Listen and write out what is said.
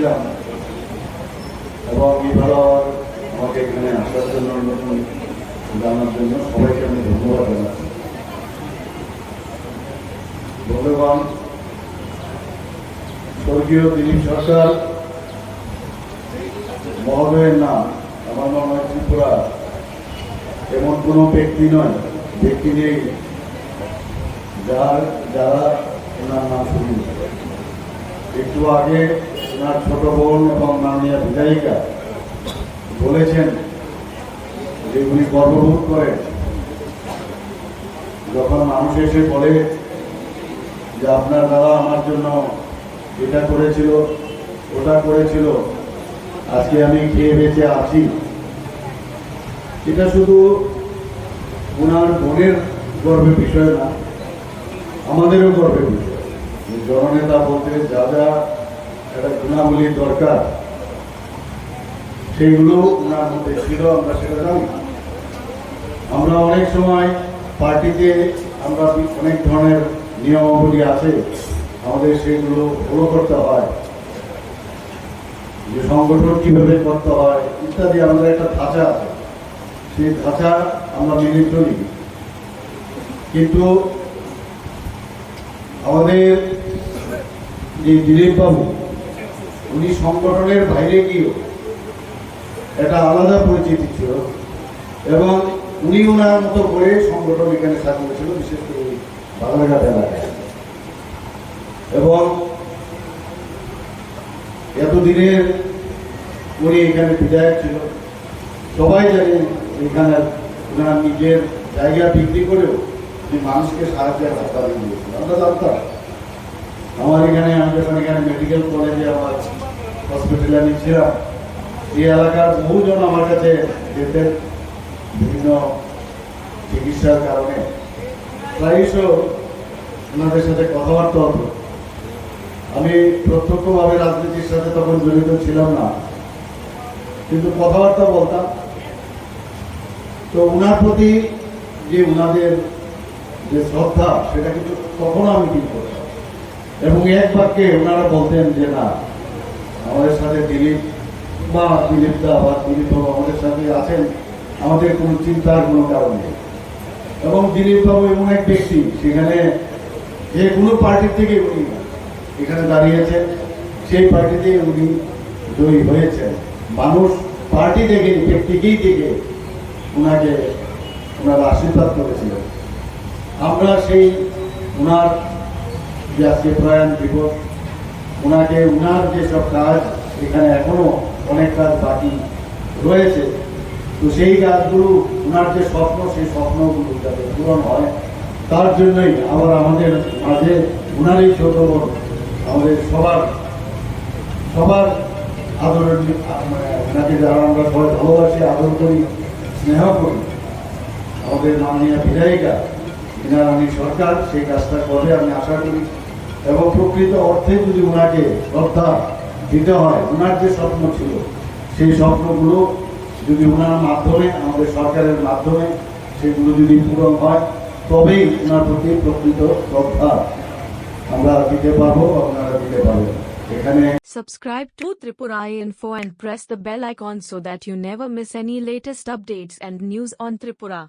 এসেছিলাম এবং এবারও আমাকে এখানে আসার জন্য নতুন জানার জন্য সবাইকে আমি ধন্যবাদ জানাচ্ছি। ভগবান স্বর্গীয় দিলীপ সরকার মহোদয়ের নাম আমার মনে হয় ত্রিপুরা এমন কোনো ব্যক্তি নেই যারা ওনার নাম শুনি। একটু আগে ওনার ছোট বোন এবং মাননীয় বিধায়িকা বলেছেন যে উনি গর্ববোধ করেন যখন মানুষ এসে বলে যে আপনার দাদা আমার জন্য এটা করেছিল ওটা করেছিল, আজকে আমি খেয়ে বেঁচে আছি। এটা শুধু ওনার বোনের গর্বের বিষয় না, আমাদেরও গর্বের বিষয়। জননেতা বলতে যা যা একটা গুণাবলীর দরকার সেইগুলো ওনার মধ্যে ছিল, আমরা সেটা জানি। আমরা অনেক সময় পার্টিতে আমরা অনেক ধরনের নিয়মাবলী আছে, আমাদের সেগুলো ফলো করতে হয়, যে সংগঠন কিভাবে করতে হয় ইত্যাদি আমাদের একটা ধাঁচা আছে, সেই ধাঁচা আমরা মেনে চলি। কিন্তু আমাদের যে দিলীপ বাবু উনি সংগঠনের বাইরে গিয়েও একটা আলাদা পরিচিতি ছিল এবং উনি ওনার মতো করে সংগঠন এখানে সাজিয়েছিল, বিশেষ করে বাংলাঘাট এলাকায়। এবং এতদিনের উনি এখানে বিধায়ক ছিল, সবাই জানে এখানে ওনার নিজের জায়গা বিক্রি করেও উনি মানুষকে সাহায্যের হাত বাড়িয়ে দিয়েছিল। আমরা জানতাম, আমার এখানে আমি যখন এখানে মেডিকেল কলেজে আমার হসপিটালে আমি ছিলাম, এই এলাকার বহুজন আমার কাছে যেতেন বিভিন্ন চিকিৎসার কারণে, প্রায়শ ওনাদের সাথে কথাবার্তা হতো। আমি প্রত্যক্ষভাবে রাজনীতির সাথে তখন জড়িত ছিলাম না, কিন্তু কথাবার্তা বলতাম। তো ওনার প্রতি যে ওনাদের যে শ্রদ্ধা সেটা কিন্তু তখনও আমি ঠিক করতাম এবং এক বাক্যে ওনারা বলতেন যে না, আমাদের সাথে দিলীপ দা বা দিলীপ বাবু আমাদের সাথে আছেন, আমাদের কোনো চিন্তার কোনো কারণ নেই। এবং দিলীপ বাবু এমন এক ব্যক্তি, সেখানে যে কোনো পার্টির থেকে উনি এখানে দাঁড়িয়েছেন, সেই পার্টিতে উনি জয়ী হয়েছেন। মানুষ পার্টি থেকে ব্যক্তিকেই থেকে ওনাকে ওনারা আশীর্বাদ করেছিলেন। আমরা সেই ওনার যে আজকে প্রয়াণ দিবস, ওনাকে ওনার যেসব কাজ এখানে এখনো অনেক কাজ বাকি রয়েছে, তো সেই কাজগুলো ওনার যে স্বপ্ন, সেই স্বপ্নগুলো যাতে পূরণ হয় তার জন্যই আবার আমাদের মাঝে ওনার এই ছোট বোন, আমাদের সবার আদরের ওনাকে যারা আমরা সবাই ভালোবাসি, আদর করি, স্নেহ করি, আমাদের মাননীয় বিধায়িকা মীনারানী সরকার সেই কাজটা করে আমি আশা করি। এবং প্রকৃত অর্থে যদি ওনাকে শ্রদ্ধা দিতে হয়, ওনার যে স্বপ্ন ছিল সেই স্বপ্নগুলো যদি ওনার মাধ্যমে, আমাদের সরকারের মাধ্যমে সেগুলো যদি পূরণ হয়, তবেই ওনার প্রতি প্রকৃত শ্রদ্ধা আমরা দিতে পারবো, আপনারা দিতে পারবেন। এখানে Subscribe to Tripura Info and press the bell icon so that you never miss any latest updates and news on Tripura.